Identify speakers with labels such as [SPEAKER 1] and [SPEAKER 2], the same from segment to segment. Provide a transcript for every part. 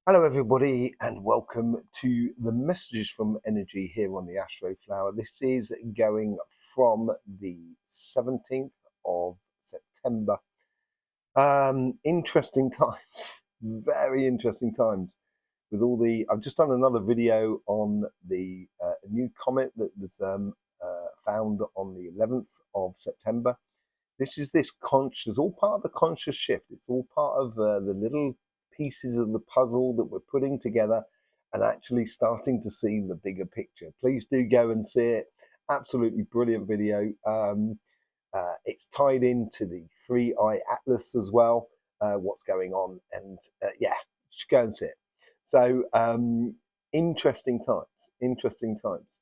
[SPEAKER 1] Hello, everybody, and welcome to the messages from energy here on the Astroflower. This is going from the 17th of September. Interesting times, very interesting times. I've just done another video on the new comet that was found on the 11th of September. This is this conscious, all part of the conscious shift. It's all part of the little pieces of the puzzle that we're putting together and actually starting to see the bigger picture. Please do go and see it. Absolutely brilliant video. It's tied into the 3-eye atlas as well, what's going on. And yeah, just go and see it. So interesting times, interesting times.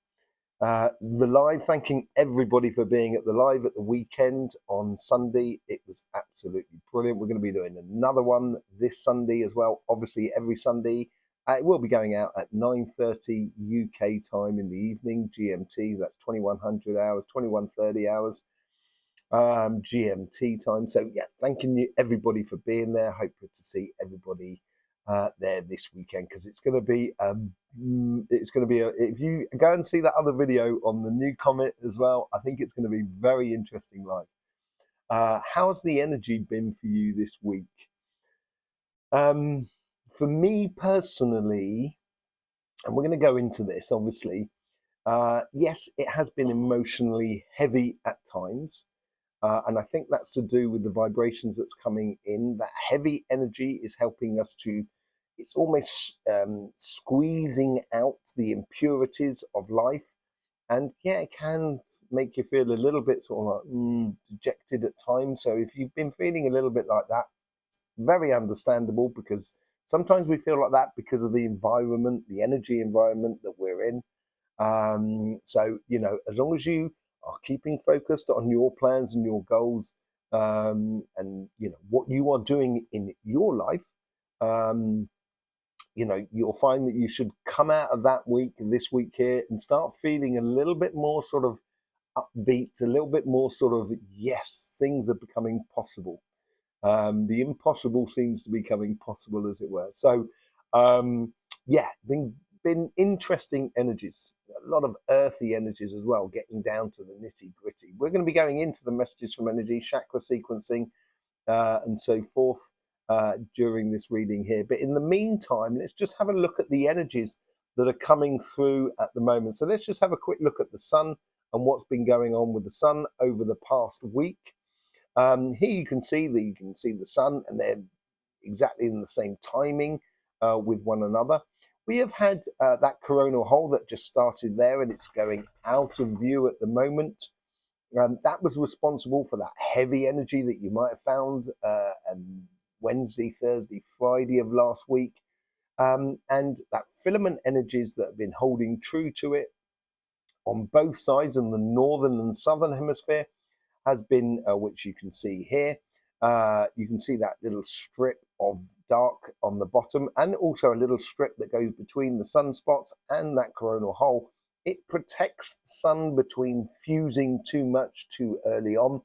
[SPEAKER 1] The live, thanking everybody for being at the live at the weekend on Sunday. It was absolutely brilliant. We're going to be doing another one this Sunday as well, obviously every Sunday. It will be going out at 9:30 UK time in the evening, GMT. That's 2100 hours, 2130 hours GMT time. So yeah, thanking you everybody for being there. Hope to see everybody there this weekend, because it's going to be if you go and see that other video on the new comet as well, I think it's going to be very interesting live. How's the energy been for you this week? For me personally, and we're going to go into this obviously, yes, it has been emotionally heavy at times. And I think that's to do with the vibrations that's coming in. That heavy energy is helping us it's almost squeezing out the impurities of life. And yeah, it can make you feel a little bit sort of like dejected at times. So if you've been feeling a little bit like that, it's very understandable, because sometimes we feel like that because of the environment, the energy environment that we're in. So, as long as you are keeping focused on your plans and your goals, and what you are doing in your life, you'll find that you should come out of that week, this week here, and start feeling a little bit more sort of upbeat, a little bit more sort of, yes, things are becoming possible. The impossible seems to be becoming possible, as it were. So, yeah, been interesting energies, a lot of earthy energies as well, getting down to the nitty gritty. We're going to be going into the messages from energy, chakra sequencing, and so forth during this reading here. But in the meantime, let's just have a look at the energies that are coming through at the moment. So let's just have a quick look at the sun and what's been going on with the sun over the past week. Here you can see the sun, and they're exactly in the same timing with one another. We have had that coronal hole that just started there, and it's going out of view at the moment. That was responsible for that heavy energy that you might have found Wednesday, Thursday, Friday of last week. And that filament energies that have been holding true to it on both sides, in the northern and southern hemisphere, has been, which you can see here. You can see that little strip of dark on the bottom, and also a little strip that goes between the sunspots and that coronal hole. It protects the sun between fusing too much too early on.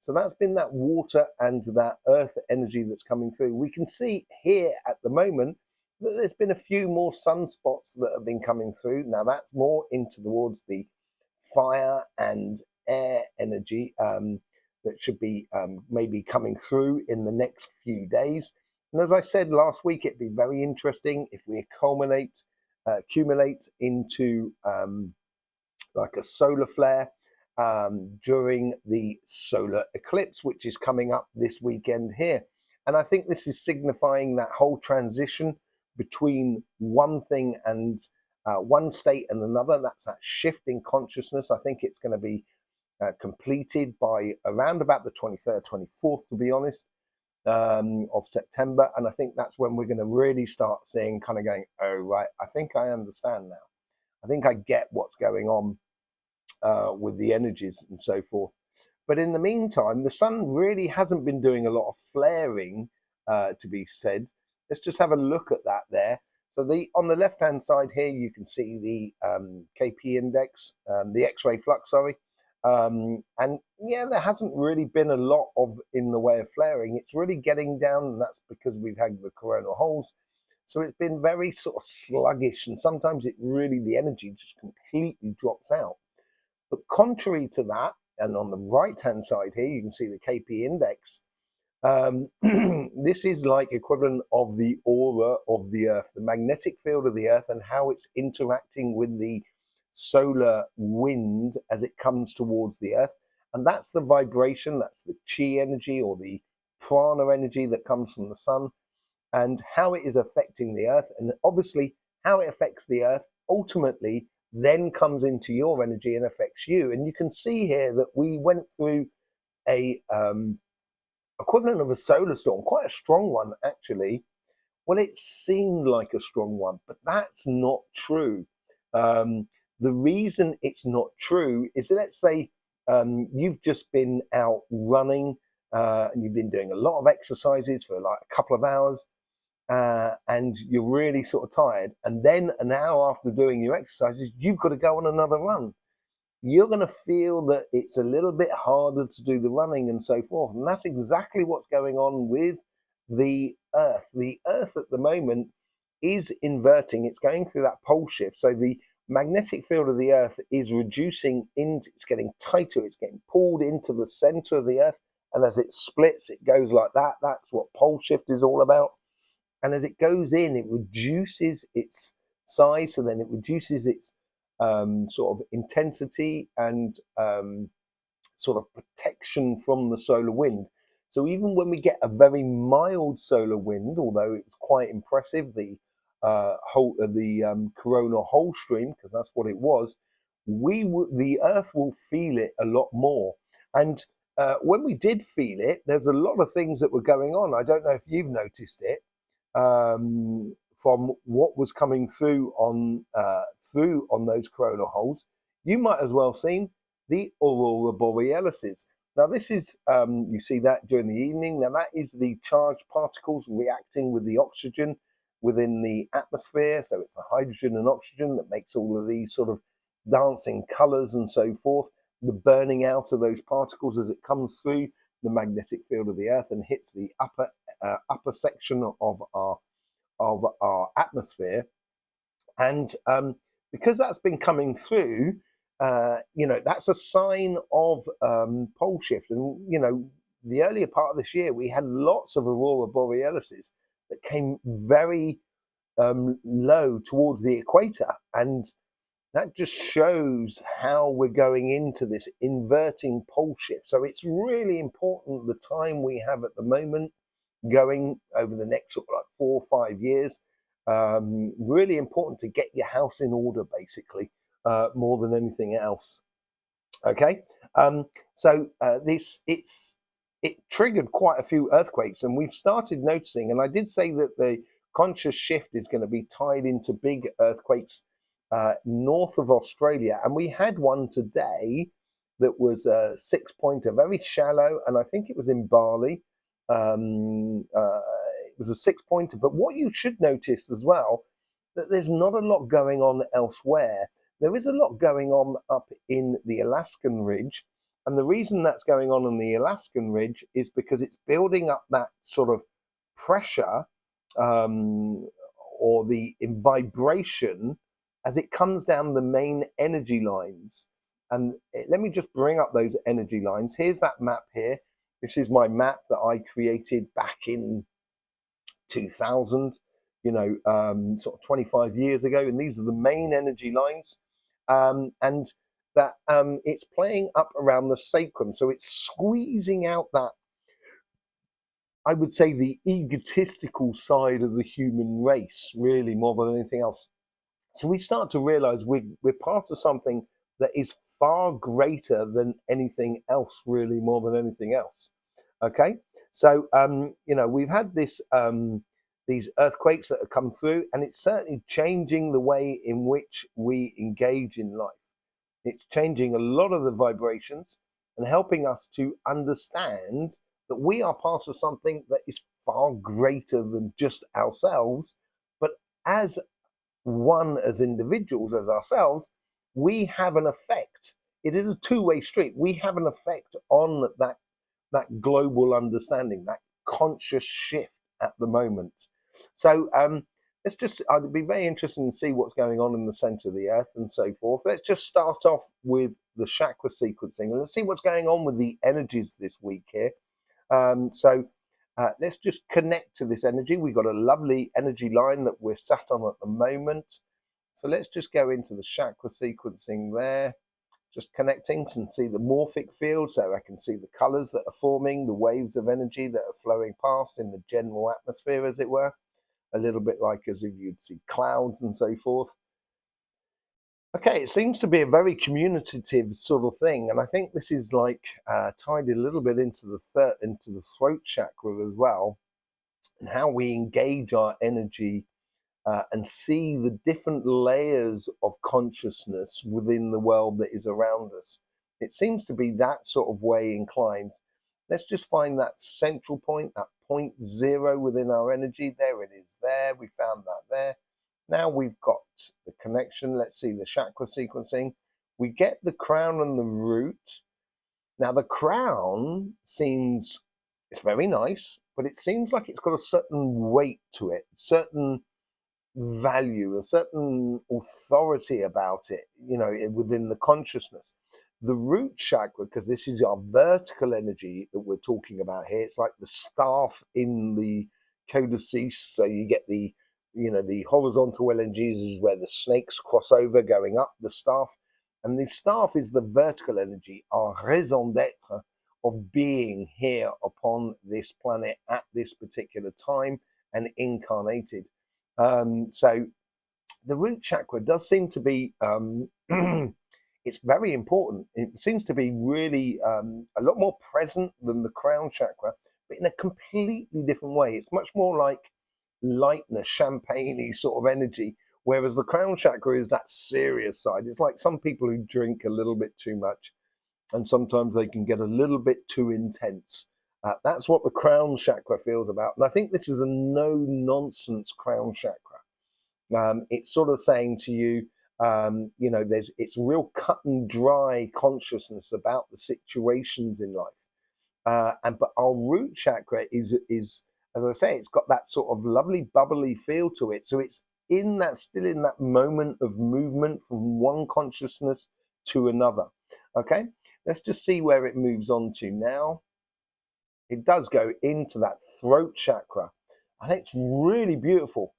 [SPEAKER 1] So that's been that water and that earth energy that's coming through. We can see here at the moment that there's been a few more sunspots that have been coming through. Now that's more into towards the fire and air energy that should be maybe coming through in the next few days. And as I said last week, it'd be very interesting if we accumulate into like a solar flare during the solar eclipse, which is coming up this weekend here. And I think this is signifying that whole transition between one thing and one state and another. That's that shift in consciousness. I think it's going to be completed by around about the 23rd, 24th, to be honest, of September. And I think that's when we're going to really start seeing, kind of going, oh, right, I think I understand now. I think I get what's going on with the energies and so forth. But in the meantime, the sun really hasn't been doing a lot of flaring, to be said. Let's just have a look at that there. So on the left-hand side here, you can see the KP index, the X-ray flux, sorry. And yeah, there hasn't really been a lot in the way of flaring. It's really getting down, and that's because we've had the coronal holes. So it's been very sort of sluggish, and sometimes the energy just completely drops out. But contrary to that, and on the right hand side here, you can see the KP index. This is like equivalent of the aura of the Earth, the magnetic field of the Earth, and how it's interacting with the solar wind as it comes towards the Earth. And that's the vibration, that's the chi energy or the prana energy that comes from the sun, and how it is affecting the Earth. And obviously, how it affects the Earth ultimately then comes into your energy and affects you. And you can see here that we went through a equivalent of a solar storm, quite a strong one actually. Well, it seemed like a strong one, but that's not true. The reason it's not true is that, let's say you've just been out running and you've been doing a lot of exercises for like a couple of hours, and you're really sort of tired. And then an hour after doing your exercises, you've got to go on another run. You're going to feel that it's a little bit harder to do the running and so forth. And that's exactly what's going on with the Earth. The Earth at the moment is inverting. It's going through that pole shift. So the magnetic field of the Earth is reducing into, it's getting tighter, it's getting pulled into the center of the Earth. And as it splits, it goes like that. That's what pole shift is all about. And as it goes in, it reduces its size, so then it reduces its sort of intensity and sort of protection from the solar wind. So even when we get a very mild solar wind, although it was quite impressive, the coronal hole stream, because that's what it was, the Earth will feel it a lot more. And when we did feel it, there's a lot of things that were going on. I don't know if you've noticed it. From what was coming through on those coronal holes, you might as well seen the aurora borealis. Now this is you see that during the evening. Now that is the charged particles reacting with the oxygen within the atmosphere. So it's the hydrogen and oxygen that makes all of these sort of dancing colors and so forth. The burning out of those particles as it comes through the magnetic field of the Earth and hits the upper section of our atmosphere. And because that's been coming through, that's a sign of pole shift. And the earlier part of this year, we had lots of aurora borealis that came very low towards the equator, and that just shows how we're going into this inverting pole shift. So it's really important, the time we have at the moment going over the next sort of like 4 or 5 years. Really important to get your house in order, basically, more than anything else. Okay, it triggered quite a few earthquakes, and we've started noticing. And I did say that the conscious shift is going to be tied into big earthquakes north of Australia, and we had one today that was a 6-pointer, very shallow, and I think it was in Bali. It was a 6-pointer, but what you should notice as well, that there's not a lot going on elsewhere. There is a lot going on up in the Alaskan ridge, and the reason that's going on the Alaskan ridge is because it's building up that sort of pressure or the vibration as it comes down the main energy lines. And let me just bring up those energy lines. Here's that map here. This is my map that I created back in 2000, sort of 25 years ago. And these are the main energy lines. And that it's playing up around the sacrum. So it's squeezing out that, I would say, the egotistical side of the human race, really, more than anything else. So we start to realize we're part of something that is far greater than anything else, really, more than anything else. Okay, so we've had these earthquakes that have come through, and it's certainly changing the way in which we engage in life. It's changing a lot of the vibrations and helping us to understand that we are part of something that is far greater than just ourselves, but as individuals, as ourselves, we have an effect. It is a two-way street. We have an effect on that global understanding, that conscious shift at the moment. So I'd be very interested to see what's going on in the center of the earth and so forth. Let's just start off with the chakra sequencing and let's see what's going on with the energies this week here. Let's just connect to this energy. We've got a lovely energy line that we're sat on at the moment. So let's just go into the chakra sequencing there, just connecting and see the morphic field. So I can see the colors that are forming, the waves of energy that are flowing past in the general atmosphere, as it were, a little bit like as if you'd see clouds and so forth. Okay, it seems to be a very communicative sort of thing, and I think this is like tied a little bit into the throat chakra as well, and how we engage our energy and see the different layers of consciousness within the world that is around us. It seems to be that sort of way inclined. Let's just find that central point, that point zero within our energy. There it is there. We found that there. Now we've got the connection. Let's see the chakra sequencing. We get the crown and the root. Now the crown seems, it's very nice, but it seems like it's got a certain weight to it, certain value, a certain authority about it, within the consciousness. The root chakra, because this is our vertical energy that we're talking about here, it's like the staff in the codices. So you get the horizontal energies is where the snakes cross over going up the staff, and the staff is the vertical energy, our raison d'etre of being here upon this planet at this particular time and incarnated. So the root chakra does seem to be it's very important. It seems to be really a lot more present than the crown chakra, but in a completely different way. It's much more like lightness, champagne-y sort of energy, whereas the crown chakra is that serious side. It's like some people who drink a little bit too much, and sometimes they can get a little bit too intense. That's what the crown chakra feels about. And I think this is a no-nonsense crown chakra. It's sort of saying to you, it's real cut and dry consciousness about the situations in life. But our root chakra is, as I say, it's got that sort of lovely bubbly feel to it. So it's still in that moment of movement from one consciousness to another. Okay, let's just see where it moves on to now. It does go into that throat chakra, and it's really beautiful,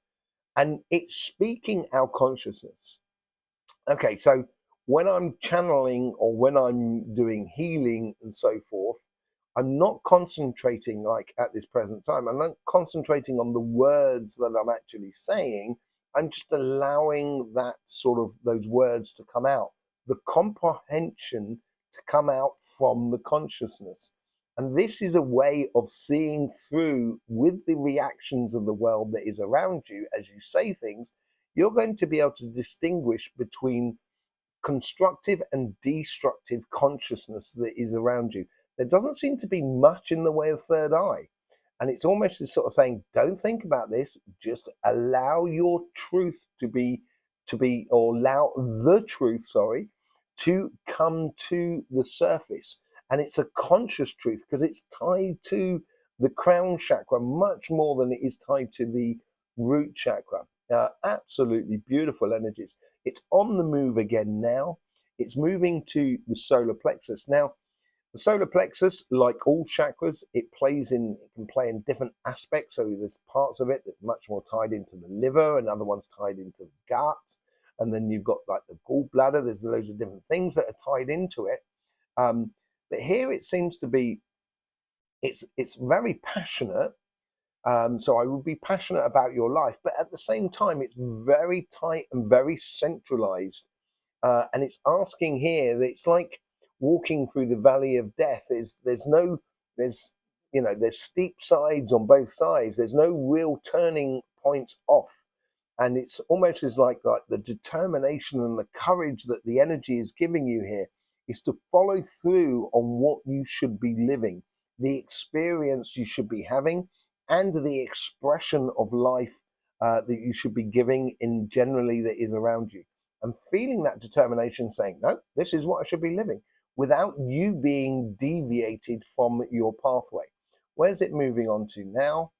[SPEAKER 1] and it's speaking our consciousness. Okay, so when I'm channeling or when I'm doing healing and so forth, I'm not concentrating, like at this present time, I'm not concentrating on the words that I'm actually saying. I'm just allowing that sort of those words to come out, the comprehension to come out from the consciousness. And this is a way of seeing through with the reactions of the world that is around you as you say things. You're going to be able to distinguish between constructive and destructive consciousness that is around you. There doesn't seem to be much in the way of third eye. And it's almost as sort of saying, don't think about this, just allow your truth or allow the truth, to come to the surface. And it's a conscious truth because it's tied to the crown chakra much more than it is tied to the root chakra. Absolutely beautiful energies. It's on the move again now. It's moving to the solar plexus. Now, the solar plexus, like all chakras, it can play in different aspects. So there's parts of it that's much more tied into the liver, and other ones tied into the gut. And then you've got like the gallbladder. There's loads of different things that are tied into it. But here it seems to be, it's very passionate. So I would be passionate about your life, but at the same time, it's very tight and very centralized. And it's asking here that it's like walking through the valley of death. There's steep sides on both sides. There's no real turning points off. And it's almost as like the determination and the courage that the energy is giving you here is to follow through on what you should be living, the experience you should be having, and the expression of life that you should be giving in generally that is around you. And feeling that determination saying, no, this is what I should be living, without you being deviated from your pathway. Where's it moving on to now?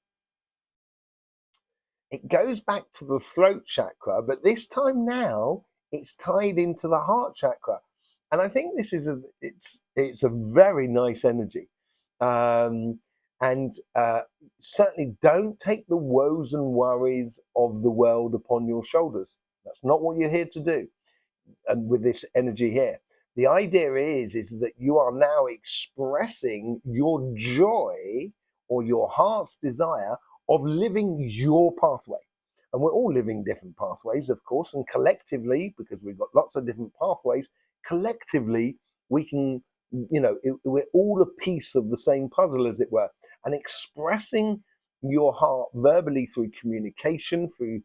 [SPEAKER 1] it goes back to the throat chakra, but this time now it's tied into the heart chakra. And I think this is it's a very nice energy. Um, and certainly don't take the woes and worries of the world upon your shoulders. That's not what you're here to do. And with this energy here, the idea is that you are now expressing your joy or your heart's desire of living your pathway. And we're all living different pathways, of course, and collectively, because we've got lots of different pathways, collectively we can, we're all a piece of the same puzzle, as it were. And expressing your heart verbally through communication, through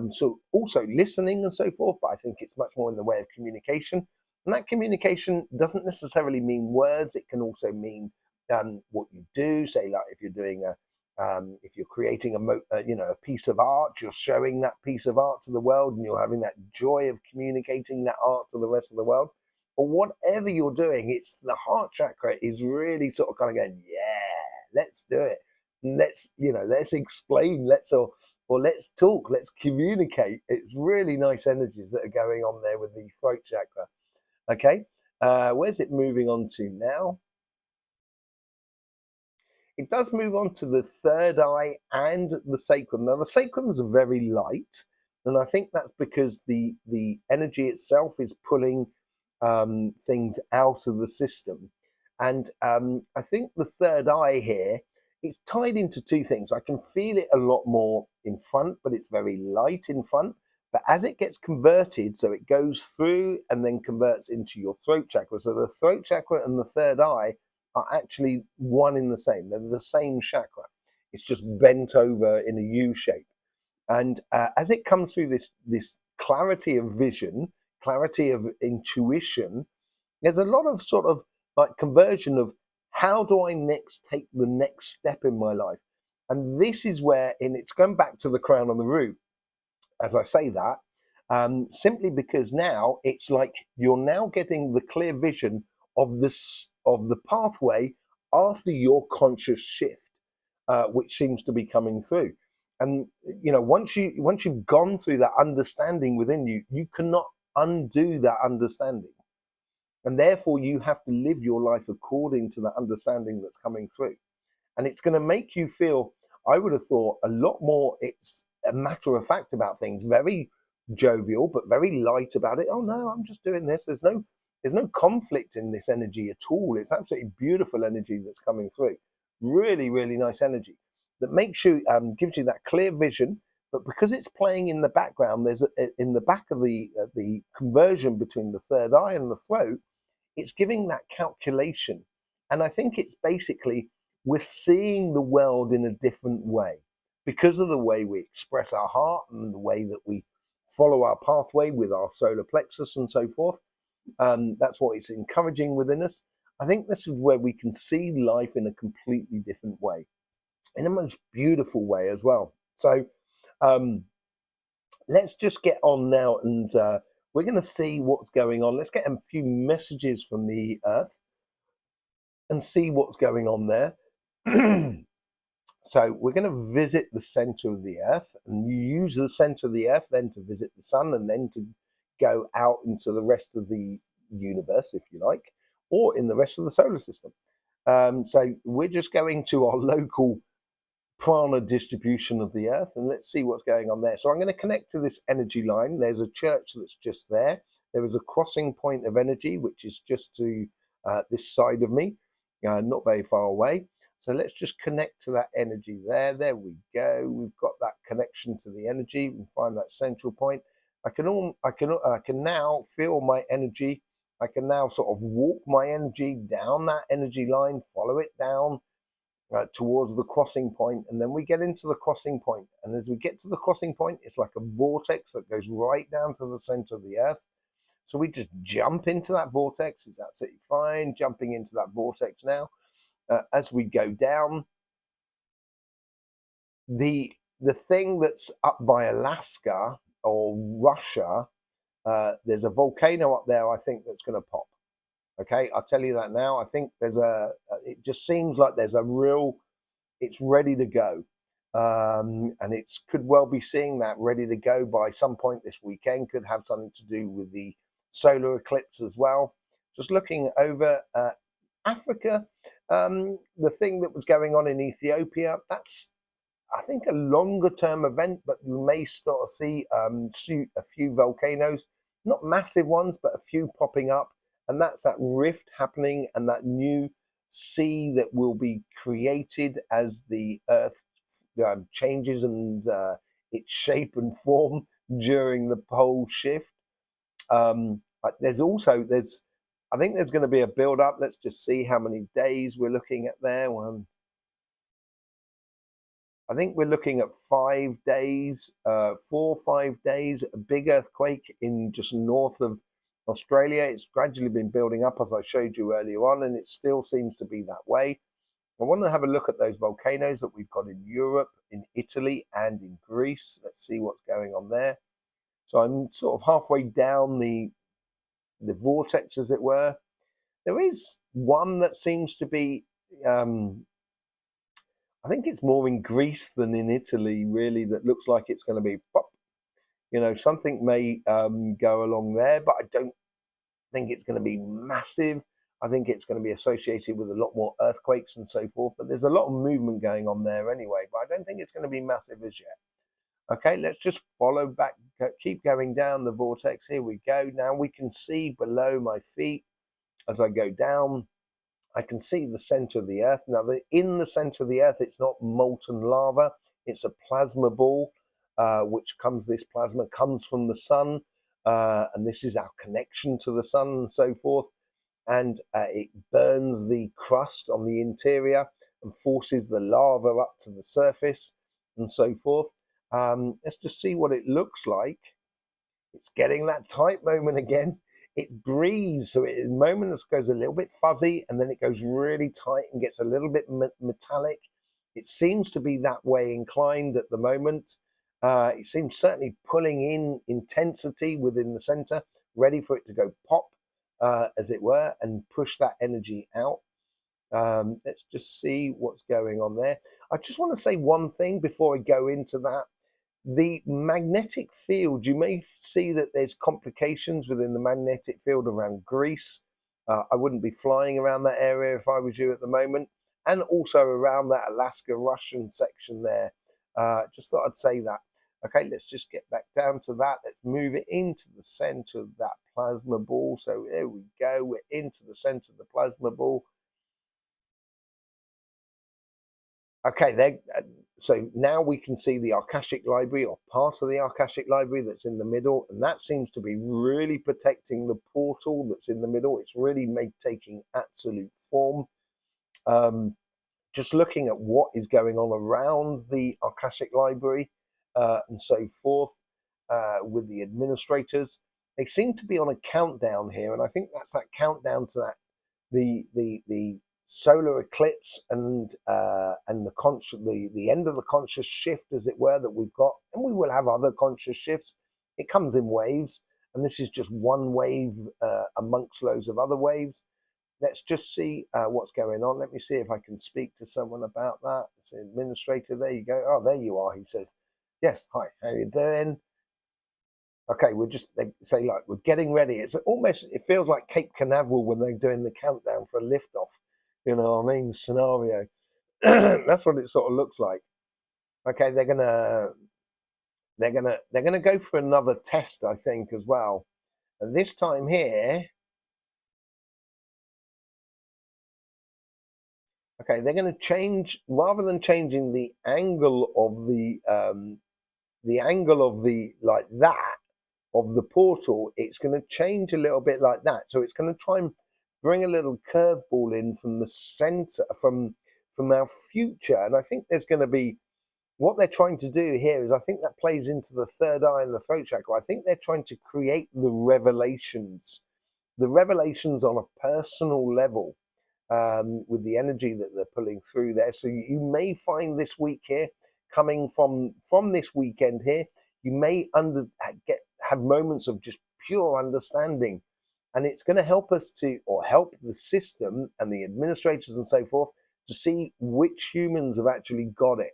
[SPEAKER 1] so also listening and so forth, but I think it's much more in the way of communication. And that communication doesn't necessarily mean words. It can also mean what you do. Say, like if you're doing if you're creating a piece of art, you're showing that piece of art to the world, and you're having that joy of communicating that art to the rest of the world. Or whatever you're doing, it's the heart chakra is really sort of kind of going, yeah, let's do it. Let's explain. Or let's talk, let's communicate. It's really nice energies that are going on there with the throat chakra. Okay, where's it moving on to now? It does move on to the third eye and the sacrum. Now, the sacrum is very light, and I think that's because the energy itself is pulling things out of the system. And I think the third eye here, it's tied into two things. I can feel it a lot more in front, but it's very light in front. But as it gets converted, so it goes through and then converts into your throat chakra. So the throat chakra and the third eye are actually one in the same. They're the same chakra. It's just bent over in a U shape. And as it comes through this clarity of vision, clarity of intuition, there's a lot of sort of like conversion of how do I next take the next step in my life. And this is where, and it's going back to the crown on the root, as I say that, simply because now it's like you're now getting the clear vision of the pathway after your conscious shift, which seems to be coming through. And once you've gone through that understanding within you, you cannot undo that understanding, and therefore you have to live your life according to the understanding that's coming through. And it's going to make you feel, I would have thought, a lot more, it's a matter of fact about things, very jovial but very light about it. Oh no, I'm just doing this. There's no conflict in this energy at all. It's absolutely beautiful energy that's coming through. Really, really nice energy that makes you gives you that clear vision. But because it's playing in the background, there's in the back of the conversion between the third eye and the throat, it's giving that calculation. And I think it's basically we're seeing the world in a different way because of the way we express our heart and the way that we follow our pathway with our solar plexus and so forth. That's what it's encouraging within us. I think this is where we can see life in a completely different way, in a most beautiful way as well. So um, let's just get on now, and we're going to see what's going on. Let's get a few messages from the earth and see what's going on there. So we're going to visit the center of the earth, and you use the center of the earth then to visit the sun, and then to go out into the rest of the universe, if you like, or in the rest of the solar system. So we're just going to our local prana distribution of the earth, and let's see what's going on there. So I'm going to connect to this energy line. There's a church that's just there. There is a crossing point of energy which is just to this side of me, not very far away. So let's just connect to that energy there. There we go. We've got that connection to the energy. We find that central point. I can now feel my energy. I can now sort of walk my energy down that energy line, follow it down towards the crossing point, and then we get into the crossing point. And as we get to the crossing point, it's like a vortex that goes right down to the center of the earth. So we just jump into that vortex. It's absolutely fine jumping into that vortex now. As we go down, the thing that's up by Alaska or Russia, there's a volcano up there, I think, that's going to pop. Okay, I'll tell you that now. I think it just seems like there's a real, it's ready to go. And it could well be seeing that ready to go by some point this weekend. Could have something to do with the solar eclipse as well. Just looking over Africa, the thing that was going on in Ethiopia, that's I think a longer term event, but you may start to see a few volcanoes, not massive ones, but a few popping up. And that's that rift happening and that new sea that will be created as the Earth changes and its shape and form during the pole shift. There's I think there's going to be a build up. Let's just see how many days we're looking at there. I think we're looking at 5 days, 4 or 5 days, a big earthquake in just north of Australia. It's gradually been building up, as I showed you earlier on, and it still seems to be that way. I want to have a look at those volcanoes that we've got in Europe, in Italy, and in Greece. Let's see what's going on there. So I'm sort of halfway down the vortex, as it were. There is one that seems to be I think it's more in Greece than in Italy, really, that looks like it's going to be pop. Something may go along there, but I don't think it's going to be massive. I think it's going to be associated with a lot more earthquakes and so forth. But there's a lot of movement going on there anyway, but I don't think it's going to be massive as yet. Okay, let's just follow back, keep going down the vortex. Here we go. Now we can see below my feet as I go down. I can see the center of the Earth. Now, in the center of the Earth, it's not molten lava. It's a plasma ball, this plasma comes from the sun. And this is our connection to the sun and so forth. And it burns the crust on the interior and forces the lava up to the surface and so forth. Let's just see what it looks like. It's getting that tight moment again. It breathes, so in a moment it goes a little bit fuzzy and then it goes really tight and gets a little bit metallic. It seems to be that way inclined at the moment. It seems certainly pulling in intensity within the center, ready for it to go pop, as it were, and push that energy out. Let's just see what's going on there. I just want to say one thing before I go into that. The magnetic field, you may see that there's complications within the magnetic field around Greece. I wouldn't be flying around that area if I was you at the moment, and also around that Alaska Russian section there. Just thought I'd say that. Okay, let's just get back down to that. Let's move it into the center of that plasma ball. So there we go. We're into the center of the plasma ball. Okay, there. So now we can see the Akashic Library, or part of the Akashic Library that's in the middle, and that seems to be really protecting the portal that's in the middle. It's really taking absolute form. Just looking at what is going on around the Akashic Library and so forth with the administrators, they seem to be on a countdown here, and I think that's that countdown to that the solar eclipse and the end of the conscious shift, as it were, that we've got, and we will have other conscious shifts. It comes in waves, and this is just one wave amongst loads of other waves. Let's just see what's going on. Let me see if I can speak to someone about that. It's an administrator. There you go. Oh, there you are. He says, "Yes, hi. How you doing?" Okay, they say, like, we're getting ready. It feels like Cape Canaveral when they're doing the countdown for a liftoff. You know what I mean? Scenario. That's what it sort of looks like. Okay, they're gonna go for another test, I think, as well. And this time here, okay, they're gonna change, rather than changing the angle of like that of the portal, it's going to change a little bit like that. So it's going to try and bring a little curveball in from the center, from our future. And I think there's going to be, what they're trying to do here is, I think that plays into the third eye and the throat chakra. I think they're trying to create the revelations on a personal level, with the energy that they're pulling through there. So you may find this week here, coming from this weekend here, you may have moments of just pure understanding, and it's going to help us help the system and the administrators and so forth to see which humans have actually got it.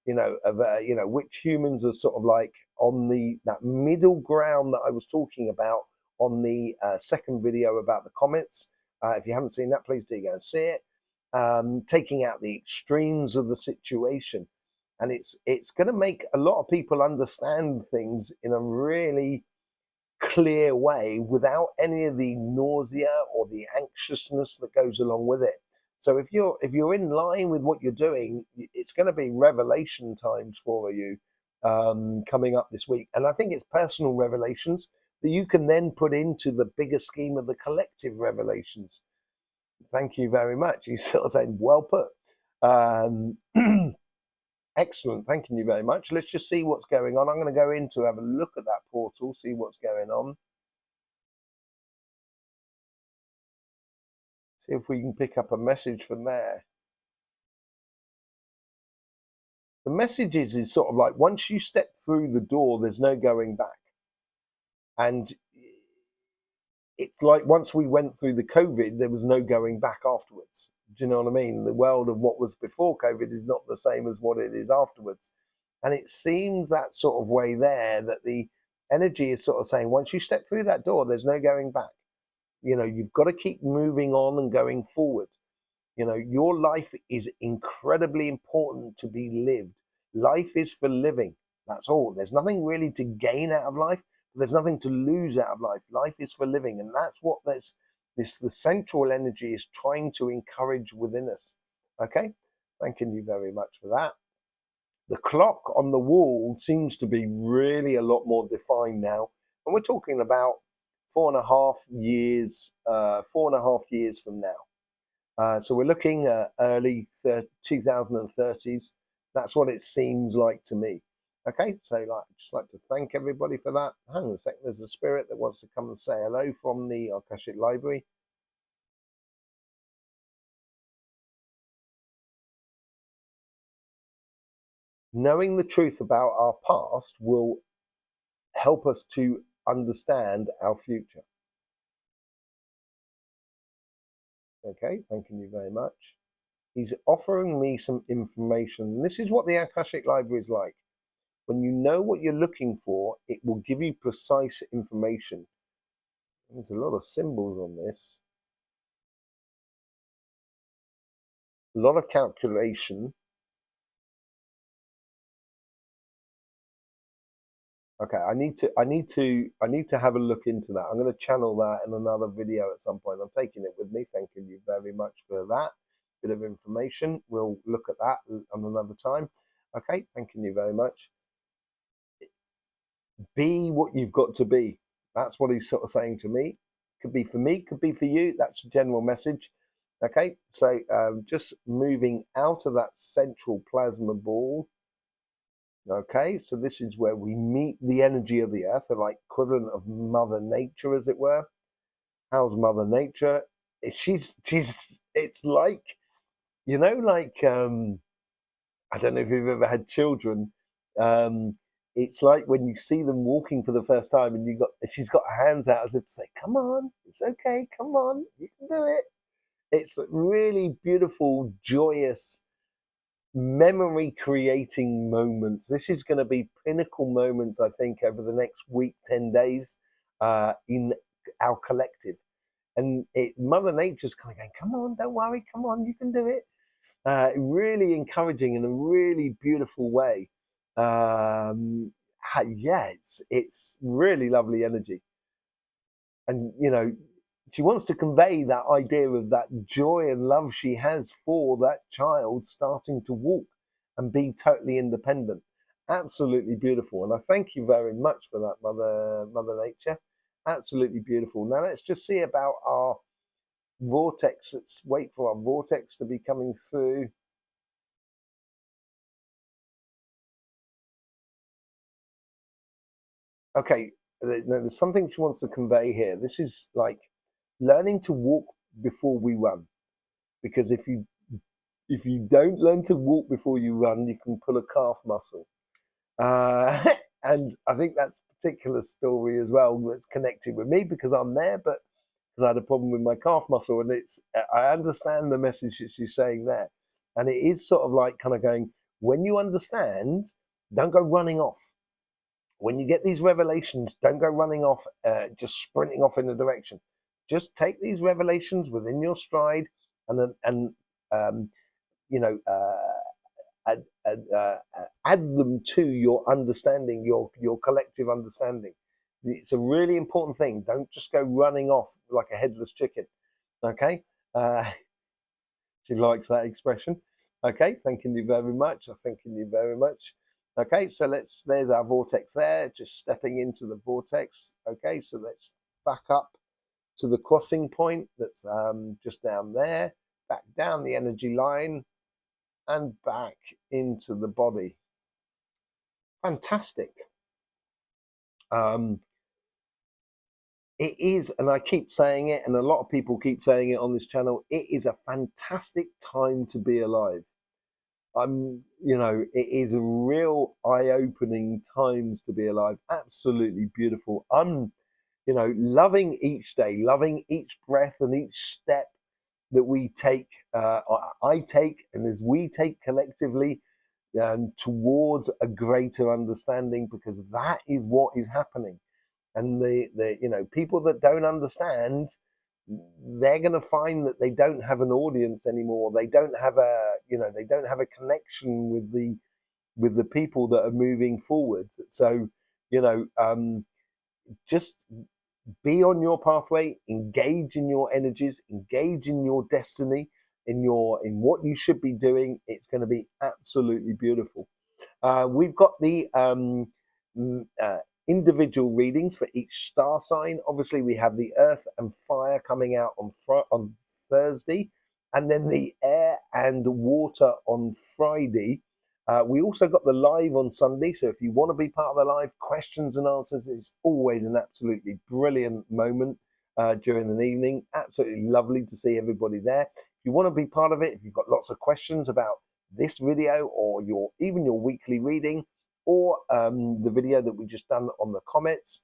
[SPEAKER 1] which humans are sort of like on that middle ground that I was talking about on the second video about the comets. If you haven't seen that, please do go and see it. Taking out the extremes of the situation, and it's going to make a lot of people understand things in a really clear way without any of the nausea or the anxiousness that goes along with it. So if you're in line with what you're doing, it's going to be revelation times for you coming up this week. And I think it's personal revelations that you can then put into the bigger scheme of the collective revelations. Thank you very much. He's sort of saying, well put. Excellent. Thank you very much. Let's just see what's going on. I'm going to go in to have a look at that portal, see what's going on. See if we can pick up a message from there. The message is sort of like, once you step through the door, there's no going back. And it's like once we went through the COVID, there was no going back afterwards. Do you know what I mean? The world of what was before COVID is not the same as what it is afterwards. And it seems that sort of way there, that the energy is sort of saying, once you step through that door, there's no going back. You've got to keep moving on and going forward. Your life is incredibly important to be lived. Life is for living. That's all. There's nothing really to gain out of life. There's nothing to lose out of life. Life is for living. And that's what the central energy is trying to encourage within us. Okay? Thanking you very much for that. The clock on the wall seems to be really a lot more defined now. And we're talking about 4.5 years, 4.5 years from now. So we're looking at early 2030s. That's what it seems like to me. Okay, so I'd just like to thank everybody for that. Hang on a second, there's a spirit that wants to come and say hello from the Akashic Library. Knowing the truth about our past will help us to understand our future. Okay, thanking you very much. He's offering me some information. This is what the Akashic Library is like. When you know what you're looking for, it will give you precise information. There's a lot of symbols on this. A lot of calculation. Okay, I need to have a look into that. I'm going to channel that in another video at some point. I'm taking it with me. Thanking you very much for that bit of information. We'll look at that on another time. Okay, thanking you very much. Be what you've got to be. That's what he's sort of saying to me. Could be for me, could be for you. That's a general message. Okay, so just moving out of that central plasma ball. Okay, so this is where we meet the energy of the earth, the like equivalent of Mother Nature, as it were. How's Mother Nature? It's like, like I don't know if you've ever had children. It's like when you see them walking for the first time, and she's got her hands out as if to say, "Come on, it's okay, come on, you can do it." It's really beautiful, joyous, memory creating moments. This is going to be pinnacle moments, I think, over the next week, 10 days in our collective. And Mother Nature's kind of going, come on, don't worry, come on, you can do it. Really encouraging in a really beautiful way. Yeah, it's really lovely energy. And, she wants to convey that idea of that joy and love she has for that child starting to walk and be totally independent. Absolutely beautiful. And I thank you very much for that, Mother Nature. Absolutely beautiful. Now let's just see about our vortex. Let's wait for our vortex to be coming through. Okay, there's something she wants to convey here. This is like learning to walk before we run, because if you don't learn to walk before you run, you can pull a calf muscle. And I think that's a particular story as well that's connected with me, because I'm there, but because I had a problem with my calf muscle. And I understand the message that she's saying there. And it is sort of like kind of going, when you understand, don't go running off. When you get these revelations, don't go running off, just sprinting off in a direction. Just take these revelations within your stride, and um, you know, add, add them to your understanding, your collective understanding. It's a really important thing. Don't just go running off like a headless chicken. Okay, she likes that expression. Okay, thanking you very much. Thanking you very much. Okay, so there's our vortex there, just stepping into the vortex. Okay, so let's back up to the crossing point that's just down there, back down the energy line and back into the body. Fantastic. It is, and I keep saying it, and a lot of people keep saying it on this channel, it is a fantastic time to be alive. It is a real eye-opening times to be alive. Absolutely beautiful. I'm, loving each day, loving each breath and each step that we take, I take, and as we take collectively towards a greater understanding, because that is what is happening. And the people that don't understand, they're going to find that they don't have an audience anymore. They don't have a connection with the people that are moving forward. So just be on your pathway, engage in your energies, engage in your destiny, in what you should be doing. It's going to be absolutely beautiful. We've got the individual readings for each star sign. Obviously, we have the earth and fire coming out on Thursday, and then the air and water on Friday. We also got the live on Sunday, so if you want to be part of the live, questions and answers is always an absolutely brilliant moment during the evening. Absolutely lovely to see everybody there. If you want to be part of it, if you've got lots of questions about this video or even your weekly reading, or the video that we just done on the comets,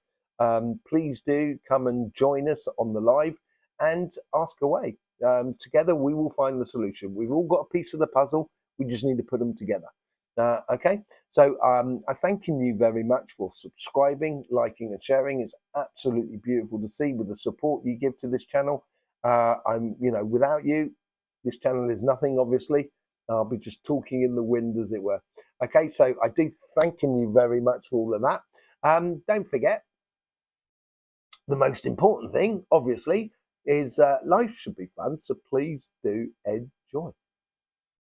[SPEAKER 1] please do come and join us on the live and ask away. Together we will find the solution. We've all got a piece of the puzzle. We just need to put them together. Okay, so I thank you very much for subscribing, liking and sharing. It's absolutely beautiful to see with the support you give to this channel. Without you, this channel is nothing, obviously. I'll be just talking in the wind, as it were. Okay, so I do thanking you very much for all of that. Don't forget, the most important thing, obviously, is life should be fun. So please do enjoy.